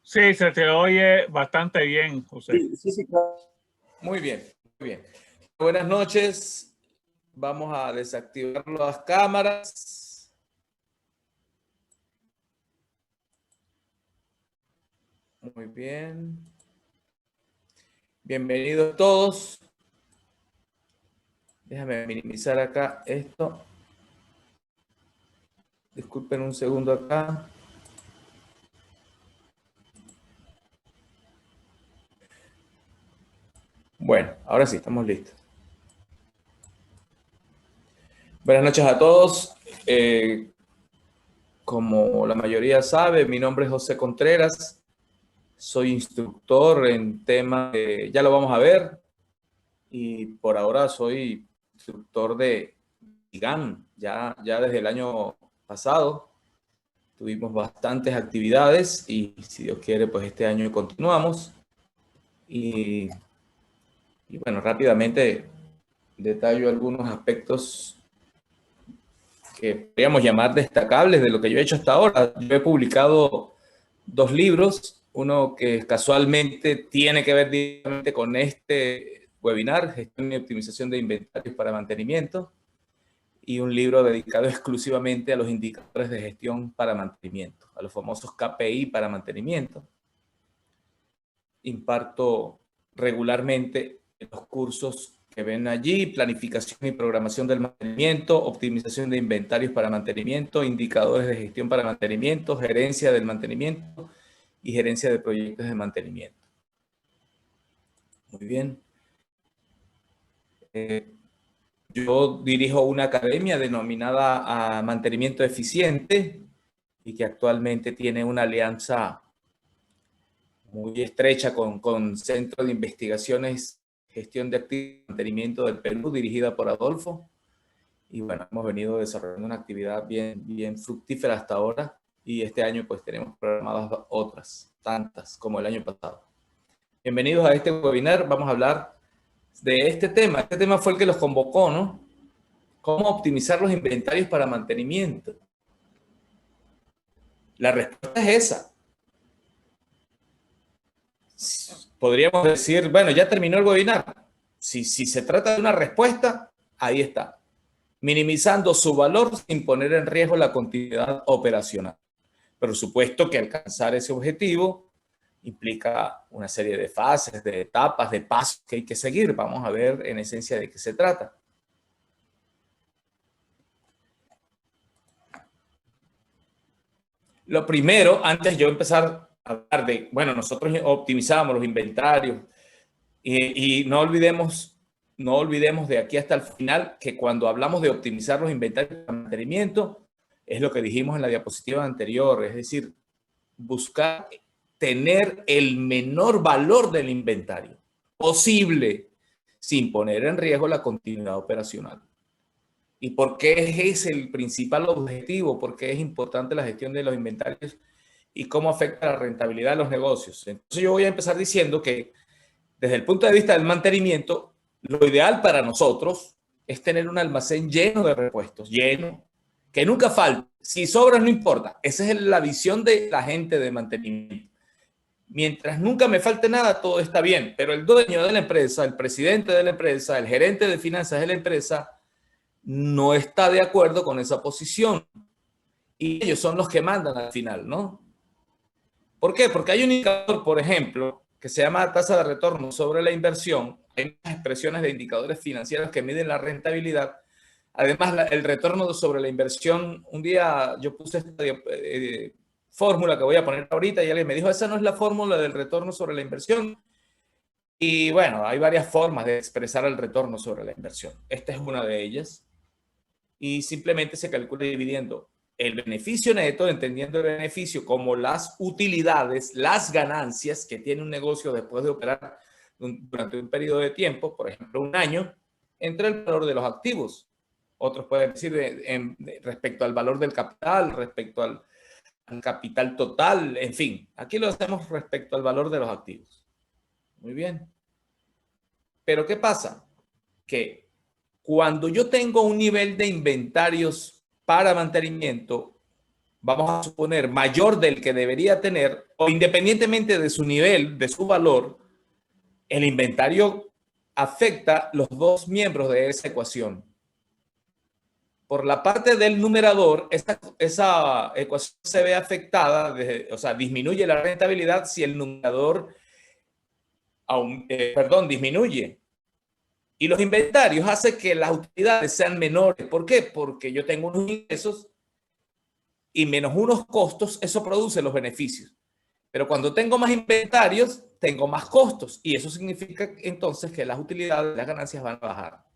Sí, se te oye bastante bien, José. Sí, sí, sí, claro. Muy bien, muy bien. Buenas noches. Vamos a desactivar las cámaras. Muy bien. Bienvenidos todos. Déjame minimizar acá esto. Disculpen un segundo acá. Bueno, ahora sí, estamos listos. Buenas noches a todos. Como la mayoría sabe, mi nombre es José Contreras. Soy instructor en temas de, ya lo vamos a ver, y por ahora soy instructor de IGAN. Ya desde el año pasado tuvimos bastantes actividades y si Dios quiere, pues este año continuamos. Y, y bueno, rápidamente detallo algunos aspectos que podríamos llamar destacables de lo que yo he hecho hasta ahora. Yo he publicado 2 libros, uno que casualmente tiene que ver directamente con este webinar, gestión y optimización de inventarios para mantenimiento, y un libro dedicado exclusivamente a los indicadores de gestión para mantenimiento, a los famosos KPI para mantenimiento. Imparto regularmente los cursos que ven allí: planificación y programación del mantenimiento, optimización de inventarios para mantenimiento, indicadores de gestión para mantenimiento, gerencia del mantenimiento y gerencia de proyectos de mantenimiento. Muy bien. Yo dirijo una academia denominada Mantenimiento Eficiente y que actualmente tiene una alianza muy estrecha con Centro de Investigaciones Gestión de Activos y Mantenimiento del Perú, dirigida por Adolfo. Y bueno, hemos venido desarrollando una actividad bien fructífera hasta ahora, y este año pues tenemos programadas otras tantas como el año pasado. Bienvenidos a este webinar. Vamos a hablar de este tema. Este tema fue el que los convocó, ¿no? ¿Cómo optimizar los inventarios para mantenimiento? La respuesta es esa. Podríamos decir, bueno, ya terminó el webinar. Si se trata de una respuesta, ahí está. Minimizando su valor sin poner en riesgo la continuidad operacional. Por supuesto que alcanzar ese objetivo implica una serie de fases, de etapas, de pasos que hay que seguir. Vamos a ver en esencia de qué se trata. Lo primero, antes de yo empezar a hablar de, bueno, nosotros optimizamos los inventarios, y no olvidemos de aquí hasta el final que cuando hablamos de optimizar los inventarios de mantenimiento, es lo que dijimos en la diapositiva anterior, es decir, buscar tener el menor valor del inventario posible sin poner en riesgo la continuidad operacional. ¿Y por qué es el principal objetivo? ¿Por qué es importante la gestión de los inventarios y cómo afecta la rentabilidad de los negocios? Entonces yo voy a empezar diciendo que desde el punto de vista del mantenimiento, lo ideal para nosotros es tener un almacén lleno de repuestos, lleno, que nunca falte. Si sobra, no importa. Esa es la visión de la gente de mantenimiento. Mientras nunca me falte nada, todo está bien. Pero el dueño de la empresa, el presidente de la empresa, el gerente de finanzas de la empresa, no está de acuerdo con esa posición. Y ellos son los que mandan al final, ¿no? ¿Por qué? Porque hay un indicador, por ejemplo, que se llama tasa de retorno sobre la inversión. Hay unas expresiones de indicadores financieros que miden la rentabilidad. Además, el retorno sobre la inversión, un día yo puse esta fórmula que voy a poner ahorita y alguien me dijo, esa no es la fórmula del retorno sobre la inversión. Y bueno, hay varias formas de expresar el retorno sobre la inversión. Esta es una de ellas. Y simplemente se calcula dividiendo el beneficio neto, entendiendo el beneficio como las utilidades, las ganancias que tiene un negocio después de operar durante un periodo de tiempo, por ejemplo, un año, entre el valor de los activos. Otros pueden decir respecto al valor del capital, respecto al capital total, en fin. Aquí lo hacemos respecto al valor de los activos. Muy bien. Pero ¿qué pasa? Que cuando yo tengo un nivel de inventarios para mantenimiento vamos a suponer, mayor del que debería tener, o independientemente de su nivel, de su valor, el inventario afecta los dos miembros de esa ecuación. Por la parte del numerador, esa ecuación se ve afectada, o sea, disminuye la rentabilidad si el numerador disminuye. Y los inventarios hacen que las utilidades sean menores. ¿Por qué? Porque yo tengo unos ingresos y menos unos costos, eso produce los beneficios. Pero cuando tengo más inventarios, tengo más costos. Y eso significa entonces que las utilidades, las ganancias van a bajar.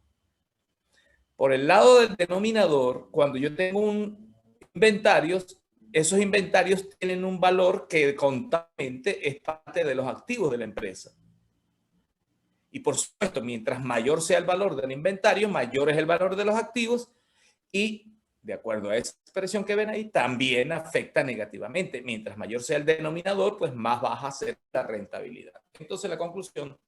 Por el lado del denominador, cuando yo tengo un inventarios, esos inventarios tienen un valor que contablemente es parte de los activos de la empresa. Y por supuesto, mientras mayor sea el valor del inventario, mayor es el valor de los activos y, de acuerdo a esa expresión que ven ahí, también afecta negativamente. Mientras mayor sea el denominador, pues más baja a ser la rentabilidad. Entonces la conclusión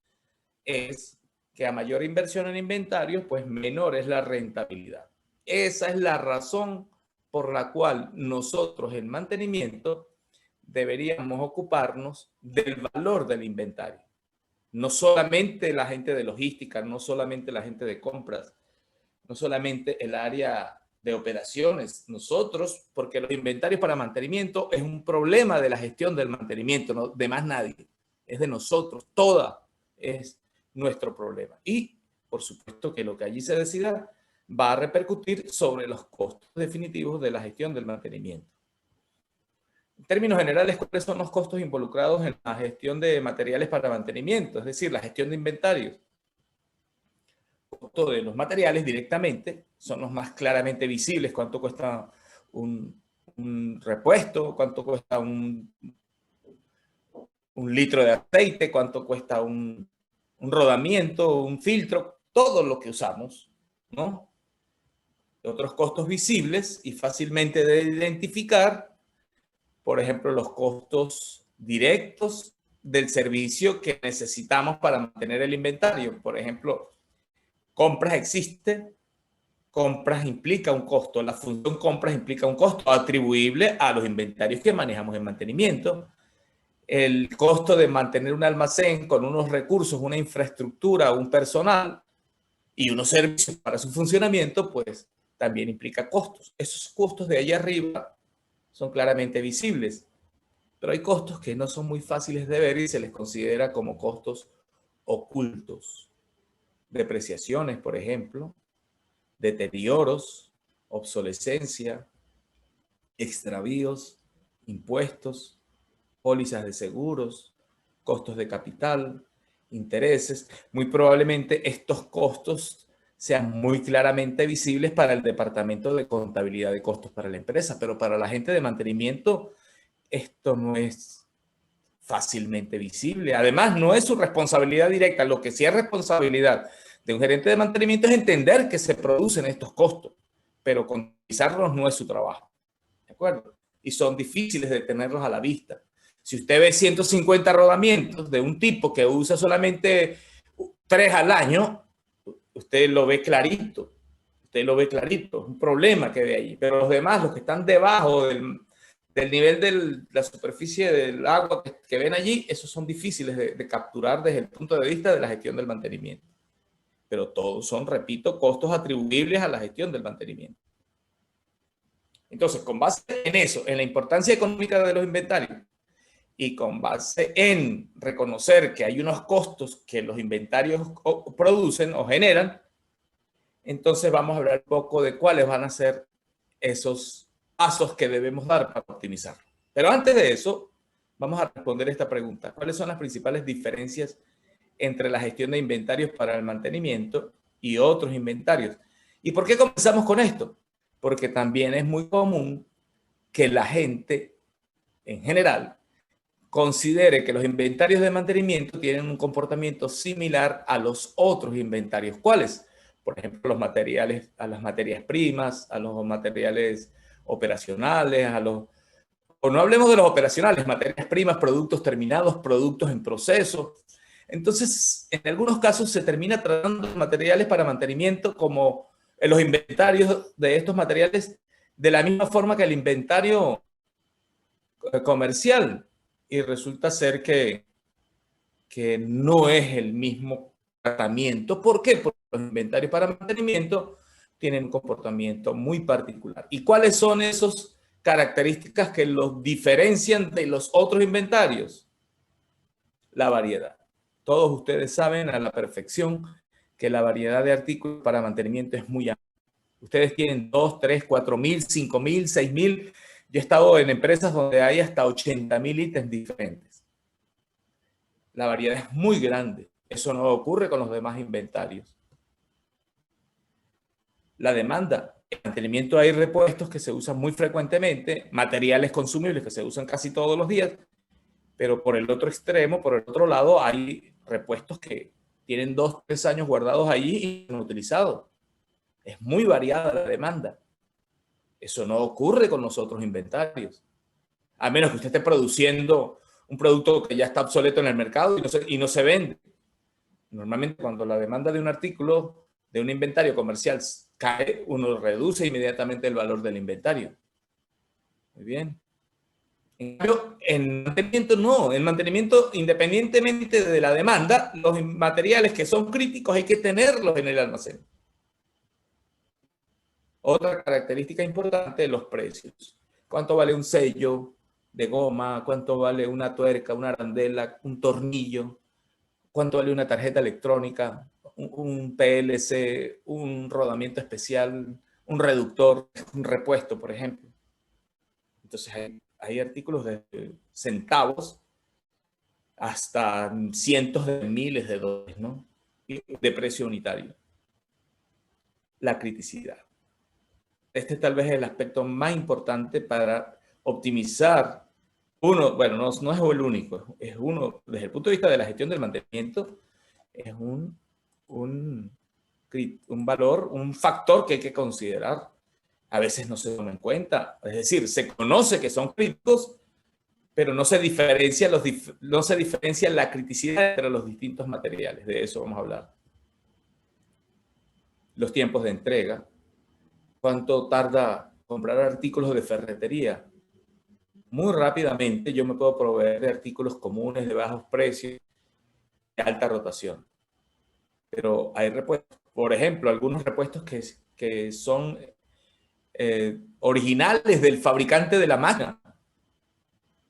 es que a mayor inversión en inventarios, pues menor es la rentabilidad. Esa es la razón por la cual nosotros en mantenimiento deberíamos ocuparnos del valor del inventario. No solamente la gente de logística, no solamente la gente de compras, no solamente el área de operaciones. Nosotros, porque los inventarios para mantenimiento es un problema de la gestión del mantenimiento, no de más nadie. Es de nosotros, toda es nuestro problema. Y, por supuesto, que lo que allí se decida va a repercutir sobre los costos definitivos de la gestión del mantenimiento. En términos generales, ¿cuáles son los costos involucrados en la gestión de materiales para mantenimiento? Es decir, la gestión de inventarios. El costo de los materiales directamente son los más claramente visibles. ¿Cuánto cuesta un repuesto? ¿Cuánto cuesta un litro de aceite? ¿Cuánto cuesta un rodamiento, un filtro? Todo lo que usamos, ¿no? Otros costos visibles y fácilmente de identificar, por ejemplo, los costos directos del servicio que necesitamos para mantener el inventario. Por ejemplo, compras existe, compras implica un costo. La función compras implica un costo atribuible a los inventarios que manejamos en mantenimiento. El costo de mantener un almacén con unos recursos, una infraestructura, un personal y unos servicios para su funcionamiento, pues también implica costos. Esos costos de ahí arriba son claramente visibles, pero hay costos que no son muy fáciles de ver y se les considera como costos ocultos. Depreciaciones, por ejemplo, deterioros, obsolescencia, extravíos, impuestos, pólizas de seguros, costos de capital, intereses. Muy probablemente estos costos sean muy claramente visibles para el departamento de contabilidad de costos para la empresa, pero para la gente de mantenimiento esto no es fácilmente visible. Además, no es su responsabilidad directa. Lo que sí es responsabilidad de un gerente de mantenimiento es entender que se producen estos costos, pero contabilizarlos no es su trabajo. ¿De acuerdo? Y son difíciles de tenerlos a la vista. Si usted ve 150 rodamientos de un tipo que usa solamente 3 al año, usted lo ve clarito. Usted lo ve clarito. Es un problema que ve ahí. Pero los demás, los que están debajo del nivel de la superficie del agua que ven allí, esos son difíciles de capturar desde el punto de vista de la gestión del mantenimiento. Pero todos son, repito, costos atribuibles a la gestión del mantenimiento. Entonces, con base en eso, en la importancia económica de los inventarios y con base en reconocer que hay unos costos que los inventarios producen o generan, entonces vamos a hablar un poco de cuáles van a ser esos pasos que debemos dar para optimizar. Pero antes de eso, vamos a responder esta pregunta. ¿Cuáles son las principales diferencias entre la gestión de inventarios para el mantenimiento y otros inventarios? ¿Y por qué comenzamos con esto? Porque también es muy común que la gente, en general, considere que los inventarios de mantenimiento tienen un comportamiento similar a los otros inventarios. ¿Cuáles? Por ejemplo, los materiales, a las materias primas, a los materiales operacionales, o no hablemos de los operacionales, materias primas, productos terminados, productos en proceso. Entonces, en algunos casos se termina tratando de materiales para mantenimiento como en los inventarios de estos materiales de la misma forma que el inventario comercial y resulta ser que no es el mismo tratamiento. ¿Por qué? Porque los inventarios para mantenimiento tienen un comportamiento muy particular. ¿Y cuáles son esas características que los diferencian de los otros inventarios? La variedad. Todos ustedes saben a la perfección que la variedad de artículos para mantenimiento es muy amplia. Ustedes tienen 2, 3, 4,000, 5,000, 6,000. Yo he estado en empresas donde hay hasta 80,000 ítems diferentes. La variedad es muy grande. Eso no ocurre con los demás inventarios. La demanda. En mantenimiento hay repuestos que se usan muy frecuentemente, materiales consumibles que se usan casi todos los días, pero por el otro extremo, por el otro lado, hay repuestos que tienen 2, 3 años guardados allí y no utilizados. Es muy variada la demanda. Eso no ocurre con los otros inventarios. A menos que usted esté produciendo un producto que ya está obsoleto en el mercado y no se vende. Normalmente cuando la demanda de un artículo, de un inventario comercial cae, uno reduce inmediatamente el valor del inventario. Muy bien. En cambio, en mantenimiento no. En mantenimiento, independientemente de la demanda, los materiales que son críticos hay que tenerlos en el almacén. Otra característica importante, los precios. ¿Cuánto vale un sello de goma? ¿Cuánto vale una tuerca, una arandela, un tornillo? ¿Cuánto vale una tarjeta electrónica, un PLC, un rodamiento especial, un reductor, un repuesto, por ejemplo? Entonces hay artículos de centavos hasta cientos de miles de dólares, ¿no? De precio unitario. La criticidad. Este tal vez es el aspecto más importante para optimizar uno, bueno, no es el único, es uno, desde el punto de vista de la gestión del mantenimiento, es un valor, un factor que hay que considerar. A veces no se toma en cuenta, es decir, se conoce que son críticos, pero no se diferencia, no se diferencia la criticidad entre los distintos materiales. De eso vamos a hablar. Los tiempos de entrega. ¿Cuánto tarda comprar artículos de ferretería? Muy rápidamente yo me puedo proveer de artículos comunes de bajos precios, de alta rotación. Pero hay repuestos, por ejemplo, algunos repuestos que son originales del fabricante de la máquina,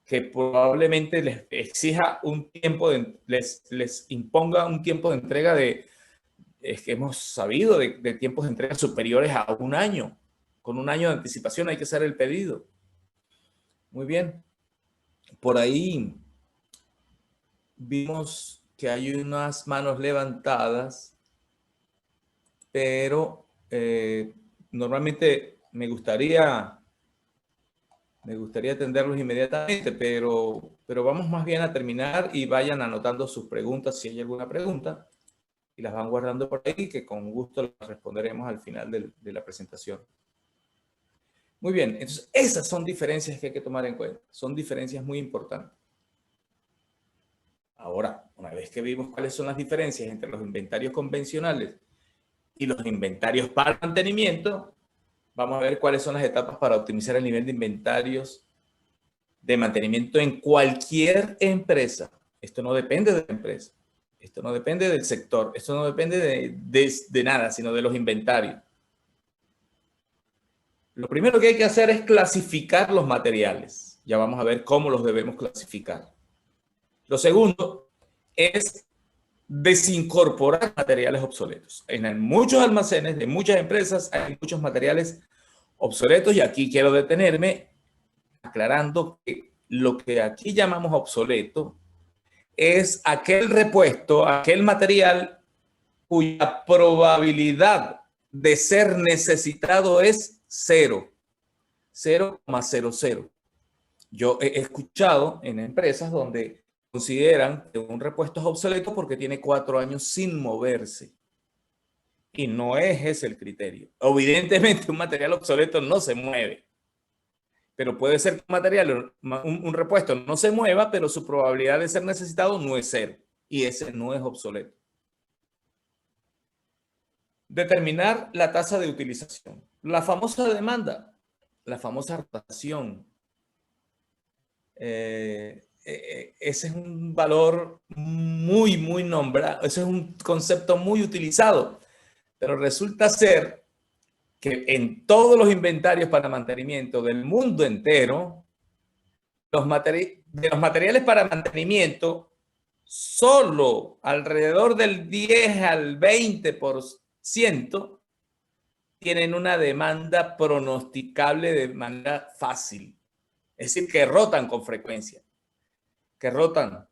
que probablemente les exija un tiempo, les imponga un tiempo de entrega es que hemos sabido de tiempos de entrega superiores a un año. Con un año de anticipación hay que hacer el pedido. Muy bien. Por ahí vimos que hay unas manos levantadas, pero normalmente me gustaría atenderlos inmediatamente, pero vamos más bien a terminar y vayan anotando sus preguntas si hay alguna pregunta y las van guardando por ahí, que con gusto las responderemos al final de la presentación. Muy bien, entonces esas son diferencias que hay que tomar en cuenta, son diferencias muy importantes. Ahora, una vez que vimos cuáles son las diferencias entre los inventarios convencionales y los inventarios para mantenimiento, vamos a ver cuáles son las etapas para optimizar el nivel de inventarios de mantenimiento en cualquier empresa. Esto no depende de la empresa, esto no depende del sector, esto no depende de nada, sino de los inventarios. Lo primero que hay que hacer es clasificar los materiales. Ya vamos a ver cómo los debemos clasificar. Lo segundo es desincorporar materiales obsoletos. En muchos almacenes de muchas empresas hay muchos materiales obsoletos y aquí quiero detenerme aclarando que lo que aquí llamamos obsoleto es aquel repuesto, aquel material cuya probabilidad de ser necesitado es 0,00. Yo he escuchado en empresas donde consideran que un repuesto es obsoleto porque tiene 4 años sin moverse. Y no es ese el criterio. Evidentemente un material obsoleto no se mueve. Pero puede ser que un repuesto no se mueva, pero su probabilidad de ser necesitado no es 0. Y ese no es obsoleto. Determinar la tasa de utilización. La famosa demanda, la famosa rotación. Ese es un valor muy, muy nombrado, ese es un concepto muy utilizado, pero resulta ser que en todos los inventarios para mantenimiento del mundo entero, de los materiales para mantenimiento, solo alrededor del 10 al 20% tienen una demanda pronosticable de manera fácil. Es decir, que rotan con frecuencia, que rotan.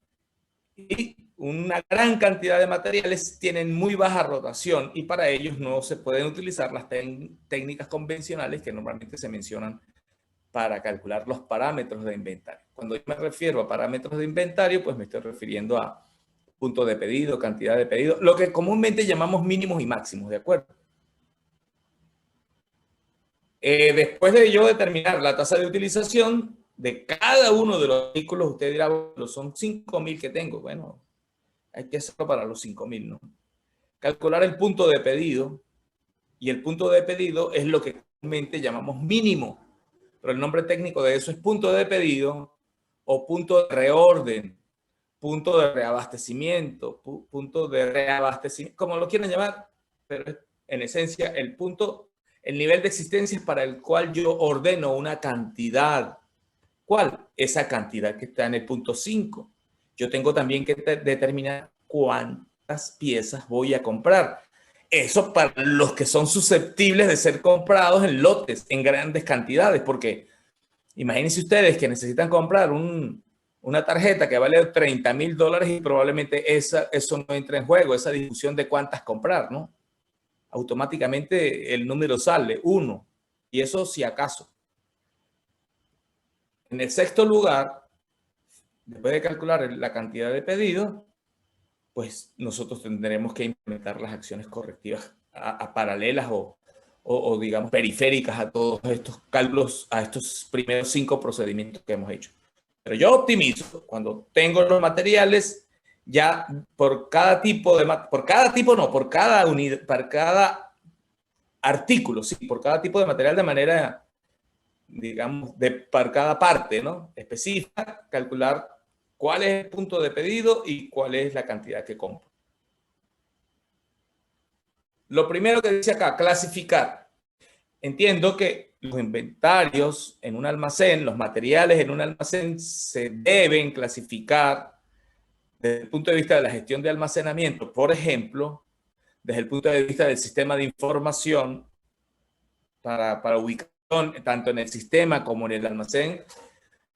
Y una gran cantidad de materiales tienen muy baja rotación y para ellos no se pueden utilizar las técnicas convencionales que normalmente se mencionan para calcular los parámetros de inventario. Cuando yo me refiero a parámetros de inventario, pues me estoy refiriendo a punto de pedido, cantidad de pedido, lo que comúnmente llamamos mínimos y máximos, ¿de acuerdo? Después de yo determinar la tasa de utilización de cada uno de los artículos, usted dirá, bueno, son 5.000 que tengo. Bueno, hay que hacerlo para los 5.000, ¿no? Calcular el punto de pedido, y el punto de pedido es lo que comúnmente llamamos mínimo, pero el nombre técnico de eso es punto de pedido o punto de reorden, punto de reabastecimiento, punto de reabastecimiento, como lo quieran llamar, pero en esencia el punto, el nivel de existencia es para el cual yo ordeno una cantidad. ¿Cuál? Esa cantidad que está en el punto 5. Yo tengo también que determinar cuántas piezas voy a comprar. Eso para los que son susceptibles de ser comprados en lotes, en grandes cantidades, porque imagínense ustedes que necesitan comprar una tarjeta que vale $30,000 y probablemente eso no entra en juego, esa discusión de cuántas comprar, ¿no? Automáticamente el número sale, 1, y eso si acaso. En el sexto lugar, después de calcular la cantidad de pedidos, pues nosotros tendremos que implementar las acciones correctivas paralelas o digamos periféricas a todos estos cálculos, a estos primeros 5 procedimientos que hemos hecho. Pero yo optimizo cuando tengo los materiales ya por cada tipo de, por cada unidad, por cada artículo, sí, por cada tipo de material de manera, digamos, para cada parte, ¿no? Específica, calcular cuál es el punto de pedido y cuál es la cantidad que compro. Lo primero que dice acá, clasificar. Entiendo que los inventarios en un almacén, los materiales en un almacén se deben clasificar desde el punto de vista de la gestión de almacenamiento. Por ejemplo, desde el punto de vista del sistema de información para ubicación, tanto en el sistema como en el almacén,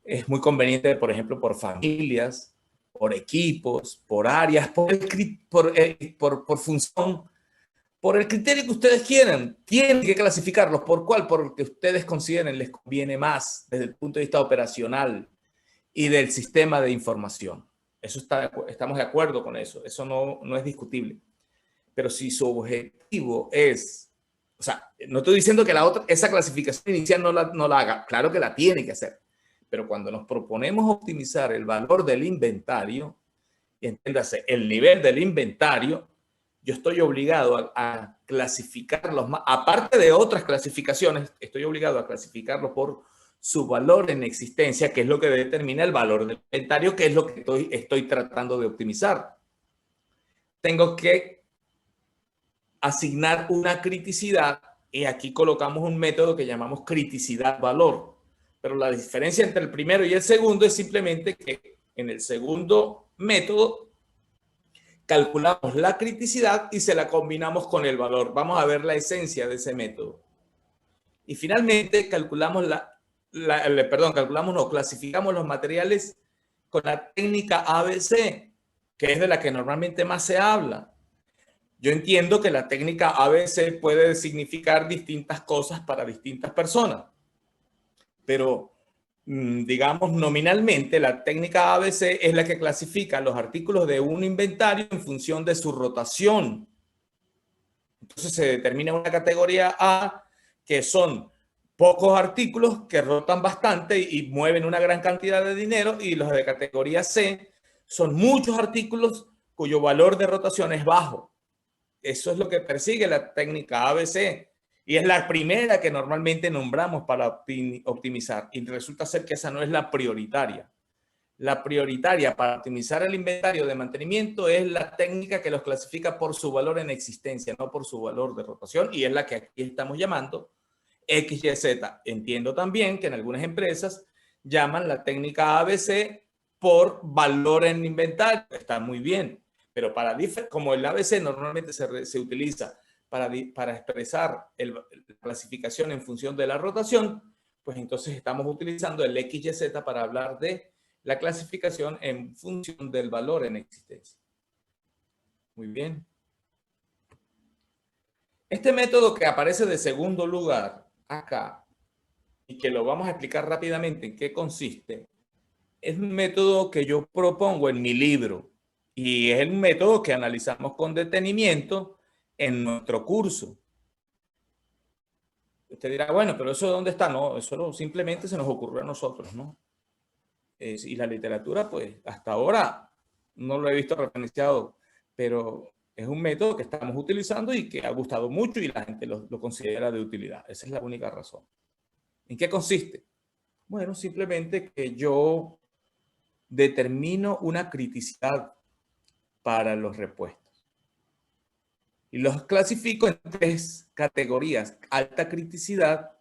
es muy conveniente, por ejemplo, por familias, por equipos, por áreas, por función, por el criterio que ustedes quieran. Tienen que clasificarlos. ¿Por cuál? Porque ustedes consideren les conviene más desde el punto de vista operacional y del sistema de información. Eso estamos de acuerdo con eso. Eso no es discutible. Pero si su objetivo es, o sea, no estoy diciendo que esa clasificación inicial no la haga. Claro que la tiene que hacer. Pero cuando nos proponemos optimizar el valor del inventario, entiéndase, el nivel del inventario, yo estoy obligado a clasificarlos, aparte de otras clasificaciones, estoy obligado a clasificarlos por su valor en existencia, que es lo que determina el valor del inventario, que es lo que estoy tratando de optimizar. Tengo que asignar una criticidad y aquí colocamos un método que llamamos criticidad-valor. Pero la diferencia entre el primero y el segundo es simplemente que en el segundo método calculamos la criticidad y se la combinamos con el valor. Vamos a ver la esencia de ese método. Y finalmente calculamos clasificamos los materiales con la técnica ABC, que es de la que normalmente más se habla. Yo entiendo que la técnica ABC puede significar distintas cosas para distintas personas, pero digamos nominalmente la técnica ABC es la que clasifica los artículos de un inventario en función de su rotación. Entonces se determina una categoría A que son pocos artículos que rotan bastante y mueven una gran cantidad de dinero, y los de categoría C son muchos artículos cuyo valor de rotación es bajo. Eso es lo que persigue la técnica ABC y es la primera que normalmente nombramos para optimizar, y resulta ser que esa no es la prioritaria. La prioritaria para optimizar el inventario de mantenimiento es la técnica que los clasifica por su valor en existencia, no por su valor de rotación, y es la que aquí estamos llamando XYZ. Entiendo también que en algunas empresas llaman la técnica ABC por valor en inventario. Está muy bien, pero como el ABC normalmente se utiliza para expresar la clasificación en función de la rotación, pues entonces estamos utilizando el XYZ para hablar de la clasificación en función del valor en existencia. Muy bien. Este método que aparece de segundo lugar acá, y que lo vamos a explicar rápidamente en qué consiste, es un método que yo propongo en mi libro y es un método que analizamos con detenimiento en nuestro curso. Usted dirá, bueno, pero ¿eso dónde está? No, eso simplemente se nos ocurrió a nosotros, ¿no? Y la literatura, pues, hasta ahora no lo he visto referenciado, pero es un método que estamos utilizando y que ha gustado mucho y la gente lo considera de utilidad. Esa es la única razón. ¿En qué consiste? Bueno, simplemente que yo determino una criticidad para los repuestos. Y los clasifico en 3 categorías: alta criticidad,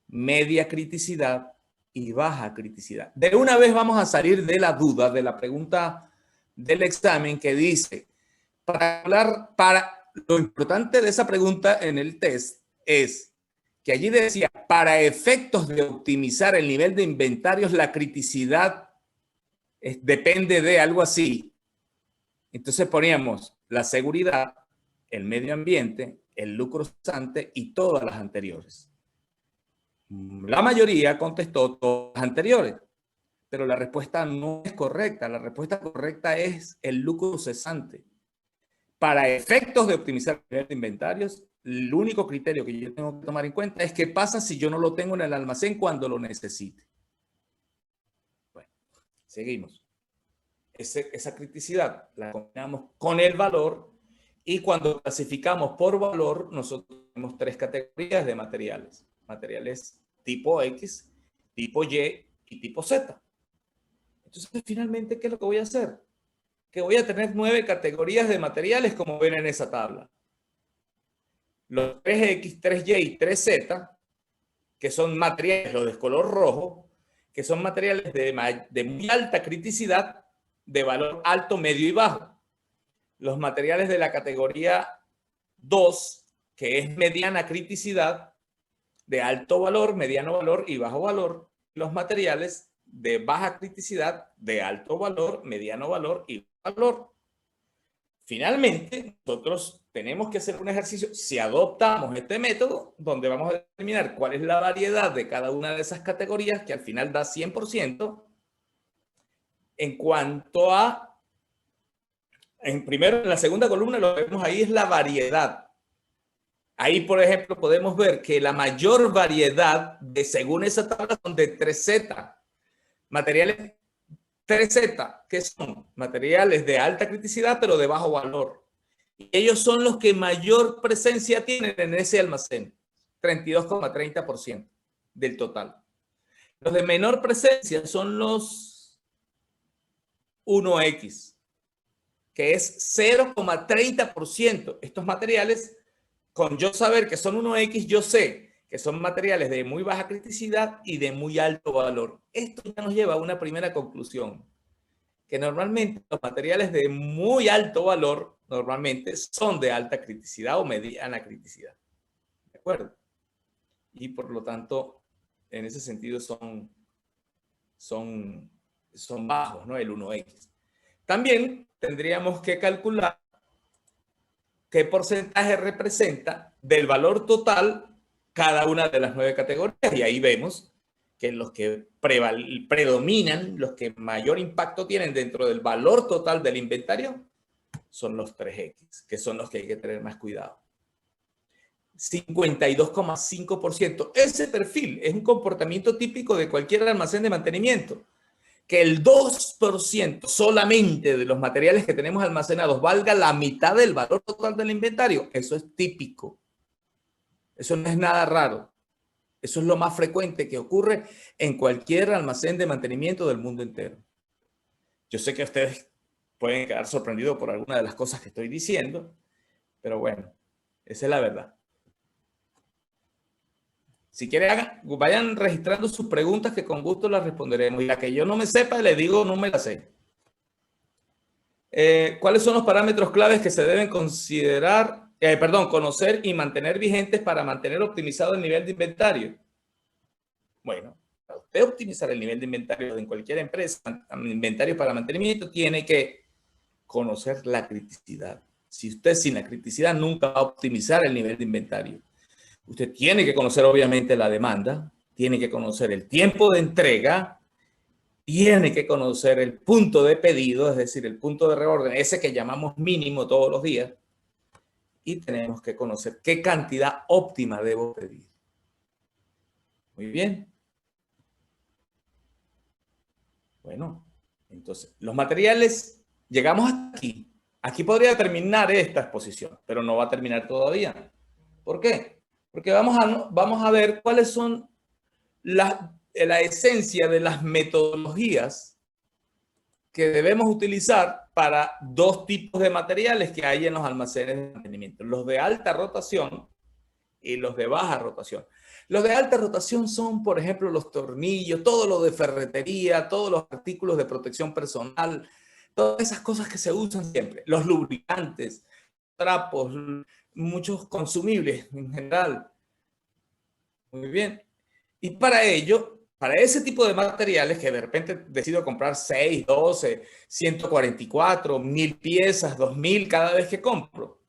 media criticidad y baja criticidad. De una vez vamos a salir de la duda de la pregunta del examen que dice, lo importante de esa pregunta en el test es que allí decía, para efectos de optimizar el nivel de inventarios, la criticidad depende de algo así. Entonces poníamos la seguridad, el medio ambiente, el lucro cesante y todas las anteriores. La mayoría contestó todas las anteriores, pero la respuesta no es correcta. La respuesta correcta es el lucro cesante. Para efectos de optimizar el nivel de inventarios, el único criterio que yo tengo que tomar en cuenta es qué pasa si yo no lo tengo en el almacén cuando lo necesite. Bueno, seguimos. Esa criticidad la combinamos con el valor y cuando clasificamos por valor, nosotros tenemos 3 categorías de materiales. Materiales tipo X, tipo Y y tipo Z. Entonces, finalmente, ¿qué es lo que voy a hacer? Que voy a tener 9 categorías de materiales como ven en esa tabla. Los 3X, 3Y y 3Z, que son materiales, los de color rojo, que son materiales de muy alta criticidad, de valor alto, medio y bajo. Los materiales de la categoría 2, que es mediana criticidad, de alto valor, mediano valor y bajo valor. Los materiales de baja criticidad, de alto valor, mediano valor y bajo valor. Finalmente, nosotros tenemos que hacer un ejercicio, si adoptamos este método, donde vamos a determinar cuál es la variedad de cada una de esas categorías, que al final da 100%, en cuanto a, en la segunda columna lo que vemos ahí es la variedad. Ahí, por ejemplo, podemos ver que la mayor variedad, según esa tabla, son de 3Z. Materiales 3Z, que son materiales de alta criticidad, pero de bajo valor. Y ellos son los que mayor presencia tienen en ese almacén, 32,30% del total. Los de menor presencia son los 1X, que es 0,30%. Estos materiales, con yo saber que son 1X, yo sé que son materiales de muy baja criticidad y de muy alto valor. Esto ya nos lleva a una primera conclusión, que normalmente los materiales de muy alto valor normalmente son de alta criticidad o mediana criticidad. ¿De acuerdo? Y por lo tanto, en ese sentido son bajos, ¿no? El 1X. También tendríamos que calcular qué porcentaje representa del valor total cada una de las 9 categorías. Y ahí vemos que los que predominan, los que mayor impacto tienen dentro del valor total del inventario, son los 3X, que son los que hay que tener más cuidado. 52,5%. Ese perfil es un comportamiento típico de cualquier almacén de mantenimiento. Que el 2% solamente de los materiales que tenemos almacenados valga la mitad del valor total del inventario, eso es típico. Eso no es nada raro. Eso es lo más frecuente que ocurre en cualquier almacén de mantenimiento del mundo entero. Yo sé que ustedes pueden quedar sorprendidos por alguna de las cosas que estoy diciendo, pero bueno, esa es la verdad. Si quieren, vayan registrando sus preguntas que con gusto las responderemos. Y la que yo no me sepa, le digo, no me la sé. ¿Cuáles son los parámetros claves que se deben considerar, conocer y mantener vigentes para mantener optimizado el nivel de inventario? Bueno, para usted optimizar el nivel de inventario en cualquier empresa, inventario para mantenimiento, tiene que conocer la criticidad. Si usted sin la criticidad nunca va a optimizar el nivel de inventario. Usted tiene que conocer obviamente la demanda, tiene que conocer el tiempo de entrega, tiene que conocer el punto de pedido, es decir, el punto de reorden, ese que llamamos mínimo todos los días, y tenemos que conocer qué cantidad óptima debo pedir. Muy bien. Bueno, entonces, los materiales, llegamos hasta aquí. Aquí podría terminar esta exposición, pero no va a terminar todavía. ¿Por qué? Porque vamos a ver cuáles son la esencia de las metodologías que debemos utilizar para dos tipos de materiales que hay en los almacenes de mantenimiento. Los de alta rotación y los de baja rotación. Los de alta rotación son, por ejemplo, los tornillos, todo lo de ferretería, todos los artículos de protección personal, todas esas cosas que se usan siempre. Los lubricantes, trapos, muchos consumibles en general. Muy bien. Y para ello, para ese tipo de materiales que de repente decido comprar 6, 12, 144, 1000 piezas, 2000 cada vez que compro.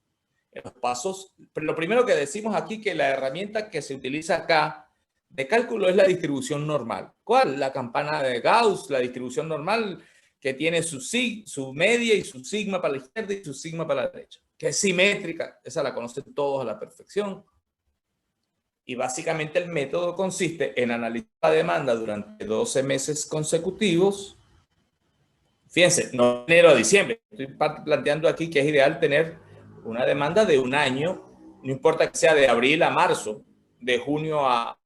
En los pasos, pero lo primero que decimos aquí que la herramienta que se utiliza acá de cálculo es la distribución normal. ¿Cuál? La campana de Gauss, la distribución normal que tiene su media y su sigma para la izquierda y su sigma para la derecha, que es simétrica, esa la conocen todos a la perfección. Y básicamente el método consiste en analizar la demanda durante 12 meses consecutivos. Fíjense, no de enero a diciembre. Estoy planteando aquí que es ideal tener una demanda de un año, no importa que sea de abril a marzo, de junio a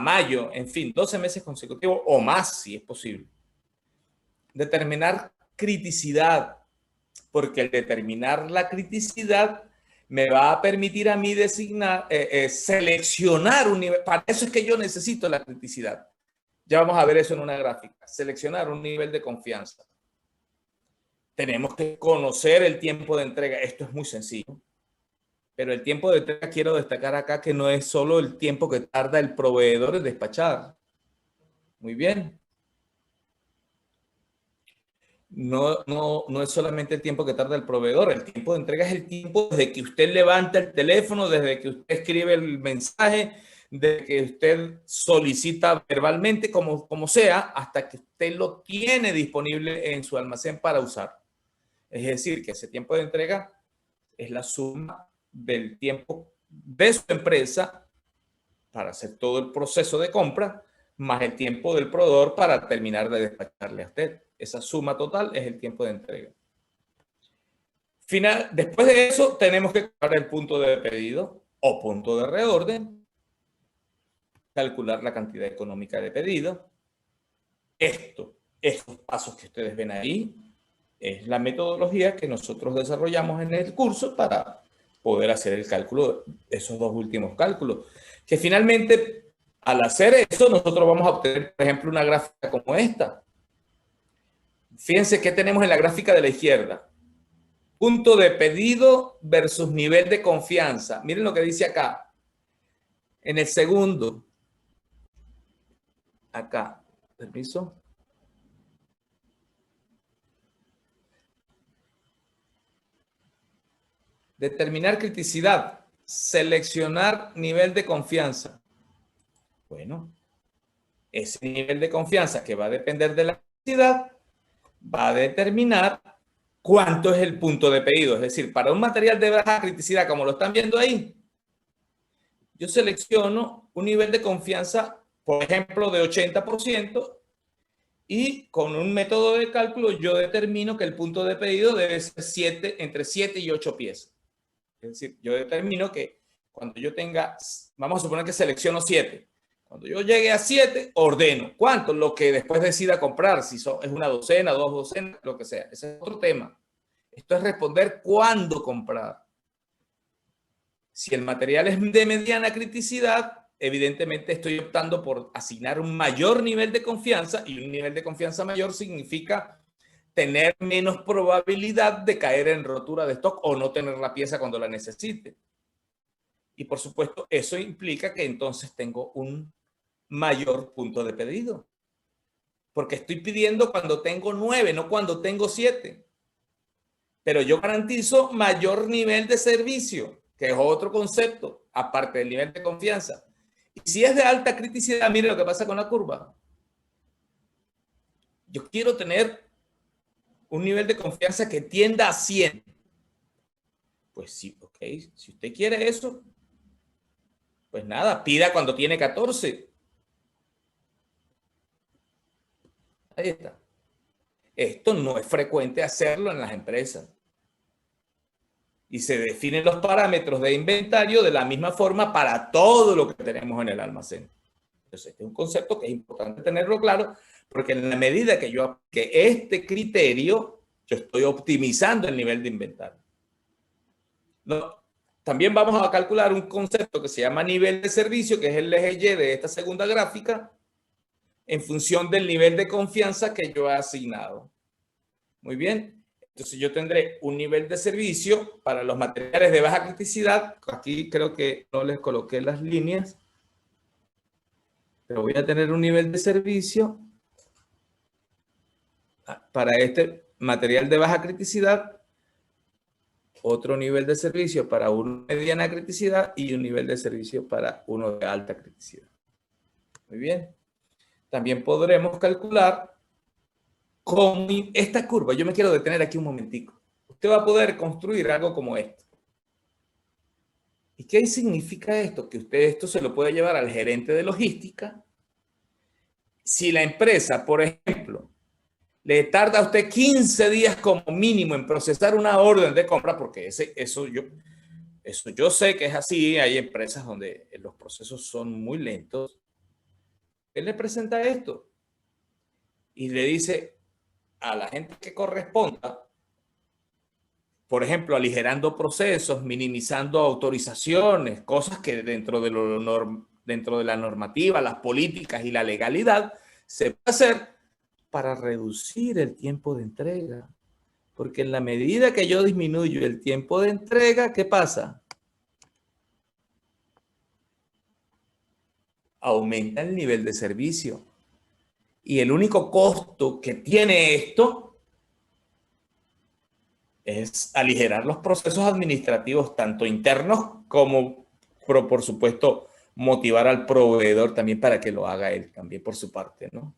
mayo, en fin, 12 meses consecutivos o más si es posible. Determinar criticidad, porque el determinar la criticidad me va a permitir a mí seleccionar un nivel. Para eso es que yo necesito la criticidad. Ya vamos a ver eso en una gráfica. Seleccionar un nivel de confianza. Tenemos que conocer el tiempo de entrega. Esto es muy sencillo. Pero el tiempo de entrega, quiero destacar acá que no es solo el tiempo que tarda el proveedor en despachar. Muy bien. No es solamente el tiempo que tarda el proveedor. El tiempo de entrega es el tiempo desde que usted levanta el teléfono, desde que usted escribe el mensaje, desde que usted solicita verbalmente, como sea, hasta que usted lo tiene disponible en su almacén para usar. Es decir, que ese tiempo de entrega es la suma del tiempo de su empresa para hacer todo el proceso de compra, más el tiempo del proveedor para terminar de despacharle a usted. Esa suma total es el tiempo de entrega. Después de eso, tenemos que calcular el punto de pedido o punto de reorden, calcular la cantidad económica de pedido. Estos pasos que ustedes ven ahí, es la metodología que nosotros desarrollamos en el curso para poder hacer el cálculo, esos dos últimos cálculos. Que finalmente, al hacer eso, nosotros vamos a obtener, por ejemplo, una gráfica como esta. Fíjense qué tenemos en la gráfica de la izquierda. Punto de pedido versus nivel de confianza. Miren lo que dice acá. En el segundo. Acá. Permiso. Determinar criticidad. Seleccionar nivel de confianza. Bueno, ese nivel de confianza que va a depender de la criticidad va a determinar cuánto es el punto de pedido. Es decir, para un material de baja criticidad, como lo están viendo ahí, yo selecciono un nivel de confianza, por ejemplo, de 80%, y con un método de cálculo yo determino que el punto de pedido debe ser entre 7 y 8 piezas. Es decir, yo determino que cuando yo tenga, vamos a suponer que selecciono 7. Cuando yo llegue a 7, ordeno. ¿Cuánto? Lo que después decida comprar, si es una docena, 2 docenas, lo que sea. Ese es otro tema. Esto es responder cuándo comprar. Si el material es de mediana criticidad, evidentemente estoy optando por asignar un mayor nivel de confianza, y un nivel de confianza mayor significa tener menos probabilidad de caer en rotura de stock o no tener la pieza cuando la necesite. Y por supuesto, eso implica que entonces tengo un mayor punto de pedido. Porque estoy pidiendo cuando tengo 9, no cuando tengo 7. Pero yo garantizo mayor nivel de servicio, que es otro concepto, aparte del nivel de confianza. Y si es de alta criticidad, mire lo que pasa con la curva. Yo quiero tener un nivel de confianza que tienda a 100. Pues sí, ok. Si usted quiere eso, pues nada, pida cuando tiene 14. Ahí está. Esto no es frecuente hacerlo en las empresas. Y se definen los parámetros de inventario de la misma forma para todo lo que tenemos en el almacén. Entonces, este es un concepto que es importante tenerlo claro, porque en la medida que yo aplique este criterio, yo estoy optimizando el nivel de inventario. No, también vamos a calcular un concepto que se llama nivel de servicio, que es el eje Y de esta segunda gráfica, en función del nivel de confianza que yo he asignado. Muy bien. Entonces yo tendré un nivel de servicio para los materiales de baja criticidad. Aquí creo que no les coloqué las líneas. Pero voy a tener un nivel de servicio para este material de baja criticidad, otro nivel de servicio para uno de mediana criticidad y un nivel de servicio para uno de alta criticidad. Muy bien. También podremos calcular con esta curva. Yo me quiero detener aquí un momentico. Usted va a poder construir algo como esto. ¿Y qué significa esto? Que usted esto se lo puede llevar al gerente de logística. Si la empresa, por ejemplo, le tarda a usted 15 días como mínimo en procesar una orden de compra, porque eso yo sé que es así. Hay empresas donde los procesos son muy lentos. Él le presenta esto y le dice a la gente que corresponda, por ejemplo, aligerando procesos, minimizando autorizaciones, cosas que dentro de la normativa, las políticas y la legalidad se puede hacer para reducir el tiempo de entrega. Porque en la medida que yo disminuyo el tiempo de entrega, ¿qué pasa? Aumenta el nivel de servicio. Y el único costo que tiene esto es aligerar los procesos administrativos, tanto internos como, por supuesto, motivar al proveedor también para que lo haga él también por su parte, ¿no?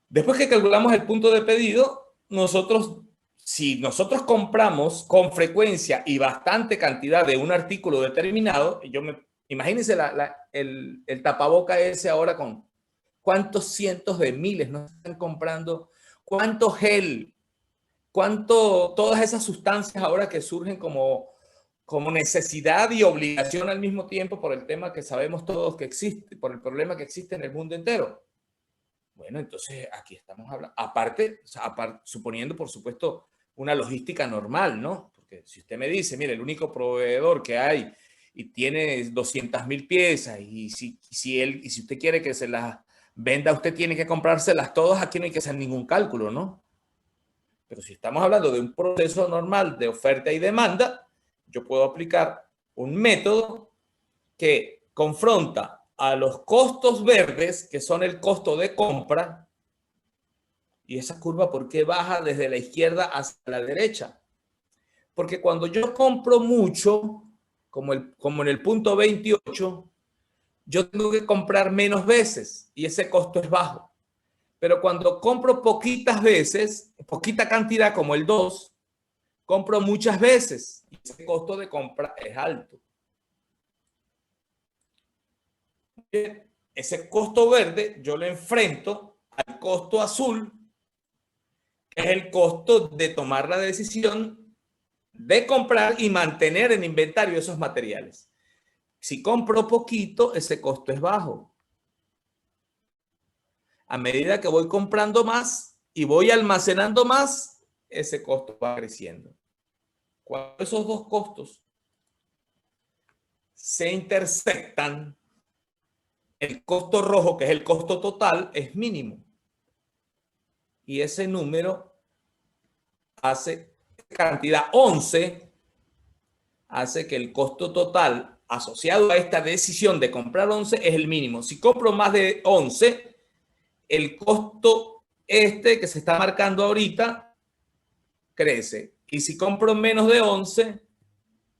Después que calculamos el punto de pedido, si nosotros compramos con frecuencia y bastante cantidad de un artículo determinado, imagínense el tapaboca ese ahora con cuántos cientos de miles nos están comprando, cuánto gel, todas esas sustancias ahora que surgen como necesidad y obligación al mismo tiempo por el tema que sabemos todos que existe, por el problema que existe en el mundo entero. Bueno, entonces aquí estamos hablando, aparte, suponiendo por supuesto una logística normal, ¿no? Porque si usted me dice, mire, el único proveedor que hay y tiene 200.000 piezas y si usted quiere que se las venda, usted tiene que comprárselas todas, aquí no hay que hacer ningún cálculo, ¿no? Pero si estamos hablando de un proceso normal de oferta y demanda, yo puedo aplicar un método que confronta a los costos verdes, que son el costo de compra, y esa curva, ¿por qué baja desde la izquierda hacia la derecha? Porque cuando yo compro mucho, como en el punto 28, yo tengo que comprar menos veces y ese costo es bajo. Pero cuando compro poquitas veces, poquita cantidad como el 2, compro muchas veces y ese costo de compra es alto. Ese costo verde yo lo enfrento al costo azul, que es el costo de tomar la decisión de comprar y mantener en inventario esos materiales. Si compro poquito, ese costo es bajo. A medida que voy comprando más y voy almacenando más, ese costo va creciendo. Cuando esos dos costos se intersectan, el costo rojo, que es el costo total, es mínimo. Y ese número hace cantidad 11, hace que el costo total asociado a esta decisión de comprar 11 es el mínimo. Si compro más de 11, el costo que se está marcando ahorita crece. Y si compro menos de 11,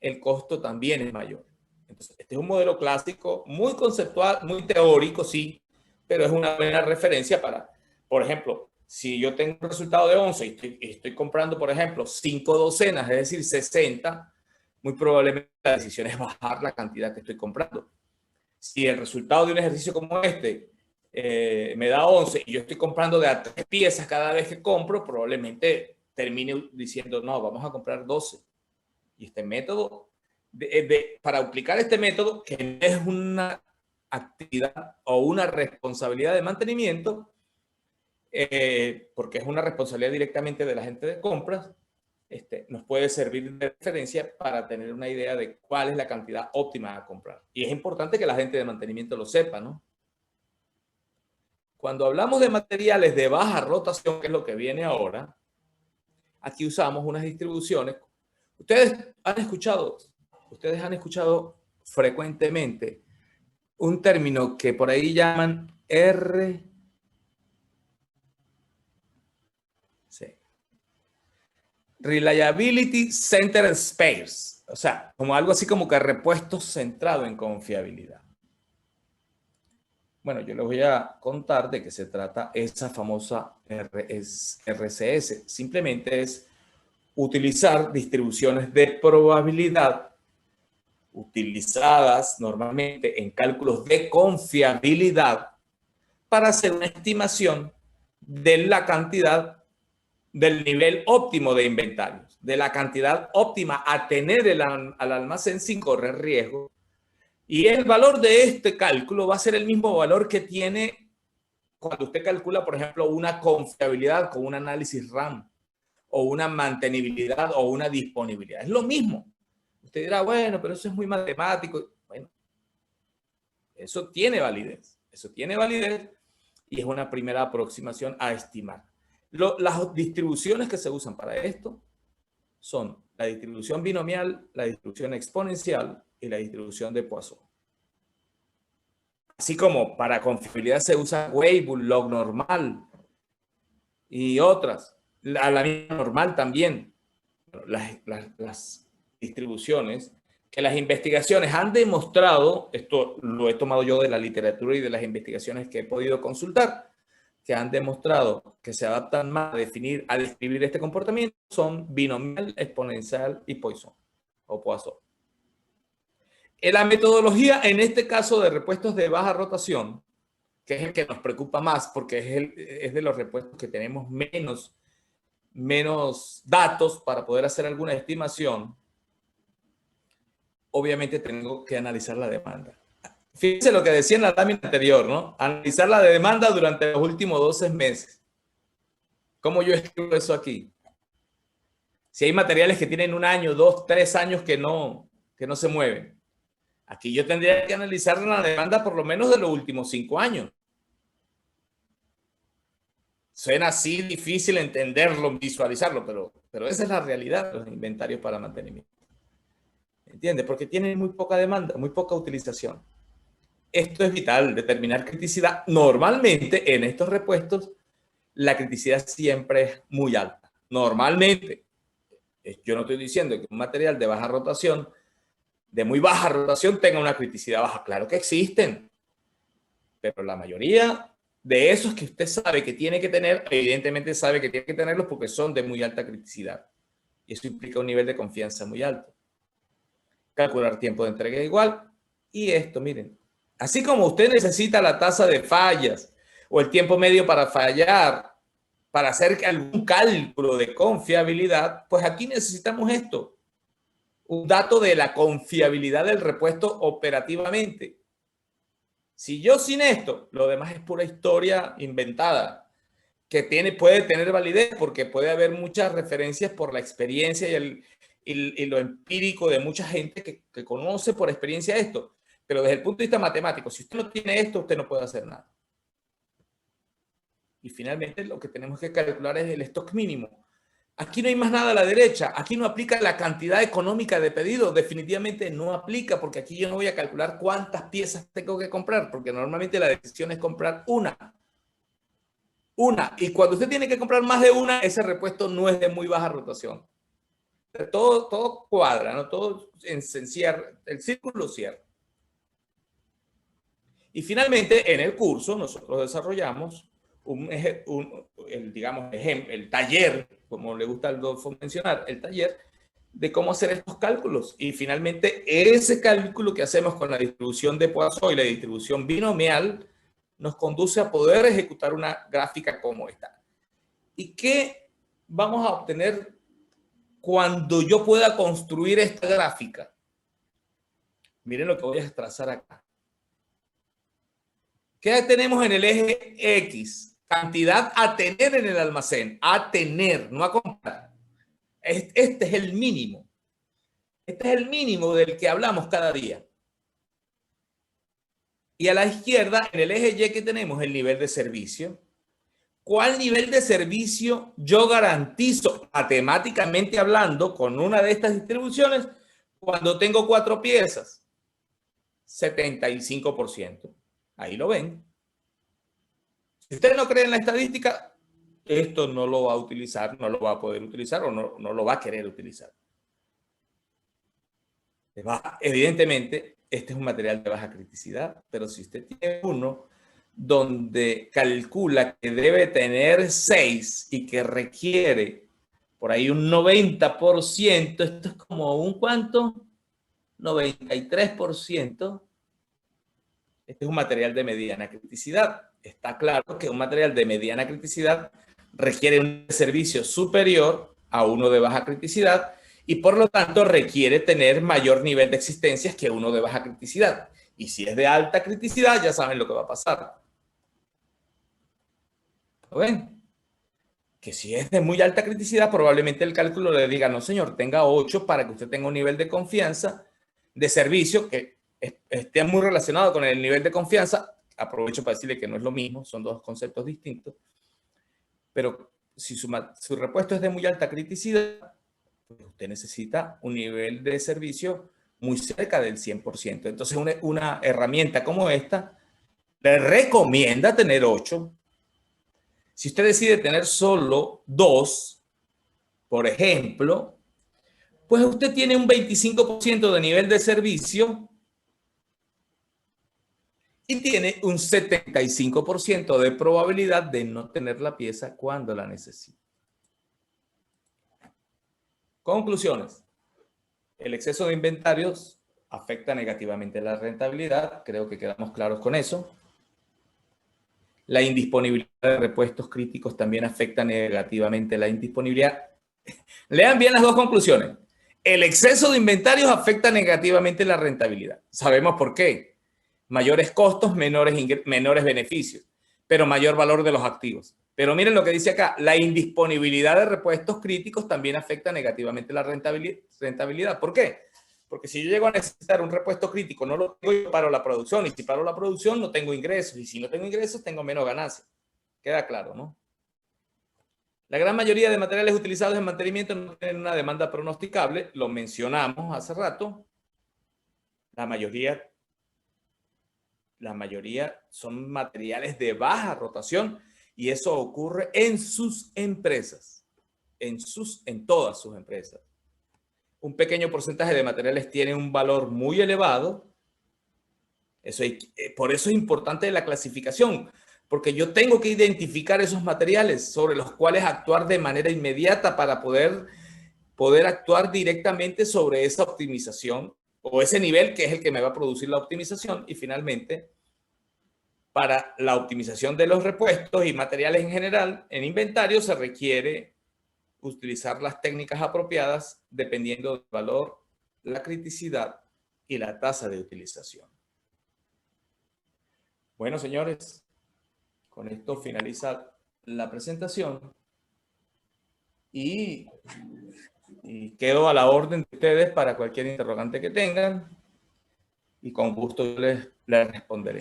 el costo también es mayor. Entonces, este es un modelo clásico, muy conceptual, muy teórico, sí, pero es una buena referencia para, por ejemplo, si yo tengo un resultado de 11 y estoy comprando, por ejemplo, 5 docenas, es decir, 60, muy probablemente la decisión es bajar la cantidad que estoy comprando. Si el resultado de un ejercicio como este me da 11 y yo estoy comprando de a 3 piezas cada vez que compro, probablemente termine diciendo, no, vamos a comprar 12. Y este método, para aplicar este método, que no es una actividad o una responsabilidad de mantenimiento, porque es una responsabilidad directamente de la gente de compras, nos puede servir de referencia para tener una idea de cuál es la cantidad óptima a comprar. Y es importante que la gente de mantenimiento lo sepa, ¿no? Cuando hablamos de materiales de baja rotación, que es lo que viene ahora, aquí usamos unas distribuciones. Ustedes han escuchado frecuentemente un término que por ahí llaman Reliability Centered Spares, o sea, como algo así como que repuesto centrado en confiabilidad. Bueno, yo les voy a contar de qué se trata esa famosa RCS. Simplemente es utilizar distribuciones de probabilidad utilizadas normalmente en cálculos de confiabilidad para hacer una estimación de la cantidad del nivel óptimo de inventarios, de la cantidad óptima a tener al almacén sin correr riesgo. Y el valor de este cálculo va a ser el mismo valor que tiene cuando usted calcula, por ejemplo, una confiabilidad con un análisis RAM o una mantenibilidad o una disponibilidad. Es lo mismo. Usted dirá, bueno, pero eso es muy matemático. Bueno, eso tiene validez. Eso tiene validez y es una primera aproximación a estimar. Las distribuciones que se usan para esto son la distribución binomial, la distribución exponencial y la distribución de Poisson. Así como para confiabilidad se usa Weibull, log normal y otras. La misma normal también. Las distribuciones que las investigaciones han demostrado, esto lo he tomado yo de la literatura y de las investigaciones que he podido consultar, que han demostrado que se adaptan más a describir este comportamiento son binomial, exponencial y Poisson o Poisson. En la metodología, en este caso de repuestos de baja rotación, que es el que nos preocupa más porque es de los repuestos que tenemos menos datos para poder hacer alguna estimación, obviamente tengo que analizar la demanda. Fíjense lo que decía en la lámina anterior, ¿no? Analizar la demanda durante los últimos 12 meses. ¿Cómo yo escribo eso aquí? Si hay materiales que tienen 1 año, 2, 3 años que no se mueven. Aquí yo tendría que analizar la demanda por lo menos de los últimos 5 años. Suena así difícil entenderlo, visualizarlo, pero esa es la realidad de los inventarios para mantenimiento. ¿Entiendes? Porque tienen muy poca demanda, muy poca utilización. Esto es vital, determinar criticidad. Normalmente en estos repuestos la criticidad siempre es muy alta. Normalmente. Yo no estoy diciendo que un material de baja rotación, de muy baja rotación, tenga una criticidad baja. Claro que existen. Pero la mayoría de esos que usted sabe que tiene que tener, evidentemente sabe que tiene que tenerlos porque son de muy alta criticidad. Y eso implica un nivel de confianza muy alto. Calcular tiempo de entrega igual. Y esto, miren, así como usted necesita la tasa de fallas o el tiempo medio para fallar, para hacer algún cálculo de confiabilidad, pues aquí necesitamos esto. un dato de la confiabilidad del repuesto operativamente. Si yo sin esto, lo demás es pura historia inventada, que puede tener validez porque puede haber muchas referencias por la experiencia y lo empírico de mucha gente que conoce por experiencia esto. Pero desde el punto de vista matemático, si usted no tiene esto, usted no puede hacer nada. Y finalmente lo que tenemos que calcular es el stock mínimo. Aquí no hay más nada a la derecha. Aquí no aplica la cantidad económica de pedido. Definitivamente no aplica porque aquí yo no voy a calcular cuántas piezas tengo que comprar porque normalmente la decisión es comprar una. Y cuando usted tiene que comprar más de una, ese repuesto no es de muy baja rotación. Todo cuadra, ¿no? Todo se cierra, el círculo cierra. Y finalmente, en el curso, nosotros desarrollamos el taller, como le gusta al Adolfo mencionar, el taller de cómo hacer estos cálculos. Y finalmente, ese cálculo que hacemos con la distribución de Poisson y la distribución binomial nos conduce a poder ejecutar una gráfica como esta. ¿Y qué vamos a obtener cuando yo pueda construir esta gráfica? Miren lo que voy a trazar acá. ¿Qué tenemos en el eje X? Cantidad a tener en el almacén. A tener, no a comprar. Este es el mínimo. Este es el mínimo del que hablamos cada día. Y a la izquierda, en el eje Y, que tenemos el nivel de servicio. ¿Cuál nivel de servicio yo garantizo, matemáticamente hablando, con una de estas distribuciones cuando tengo 4 piezas? 75%. Ahí lo ven. Si usted no cree en la estadística, esto no lo va a utilizar, no lo va a poder utilizar o no lo va a querer utilizar. Evidentemente, este es un material de baja criticidad, pero si usted tiene uno donde calcula que debe tener 6 y que requiere por ahí un 90%, esto es como un ¿cuánto? 93%. Este es un material de mediana criticidad. Está claro que un material de mediana criticidad requiere un servicio superior a uno de baja criticidad y por lo tanto requiere tener mayor nivel de existencias que uno de baja criticidad. Y si es de alta criticidad, ya saben lo que va a pasar. ¿Lo ven? Que si es de muy alta criticidad, probablemente el cálculo le diga, no señor, tenga 8 para que usted tenga un nivel de confianza de servicio que esté muy relacionado con el nivel de confianza. Aprovecho para decirle que no es lo mismo, son dos conceptos distintos. Pero si su repuesto es de muy alta criticidad, pues usted necesita un nivel de servicio muy cerca del 100%. Entonces, una herramienta como esta le recomienda tener 8. Si usted decide tener solo 2, por ejemplo, pues usted tiene un 25% de nivel de servicio y tiene un 75% de probabilidad de no tener la pieza cuando la necesite. Conclusiones. El exceso de inventarios afecta negativamente la rentabilidad. Creo que quedamos claros con eso. La indisponibilidad de repuestos críticos también afecta negativamente la indisponibilidad. Lean bien las dos conclusiones. El exceso de inventarios afecta negativamente la rentabilidad. Sabemos por qué. Mayores costos, menores beneficios, pero mayor valor de los activos. Pero miren lo que dice acá. La indisponibilidad de repuestos críticos también afecta negativamente la rentabilidad. ¿Por qué? Porque si yo llego a necesitar un repuesto crítico, no lo tengo, yo paro la producción. Y si paro la producción, no tengo ingresos. Y si no tengo ingresos, tengo menos ganancias. Queda claro, ¿no? La gran mayoría de materiales utilizados en mantenimiento no tienen una demanda pronosticable. Lo mencionamos hace rato. La mayoría son materiales de baja rotación y eso ocurre en sus empresas. En todas sus empresas. Un pequeño porcentaje de materiales tiene un valor muy elevado. Por eso es importante la clasificación, porque yo tengo que identificar esos materiales sobre los cuales actuar de manera inmediata para poder actuar directamente sobre esa optimización o ese nivel que es el que me va a producir la optimización. Y finalmente, para la optimización de los repuestos y materiales en general, en inventario se requiere utilizar las técnicas apropiadas dependiendo del valor la criticidad y la tasa de utilización. Bueno, señores, con esto finaliza la presentación y quedo a la orden de ustedes para cualquier interrogante que tengan y con gusto les responderé.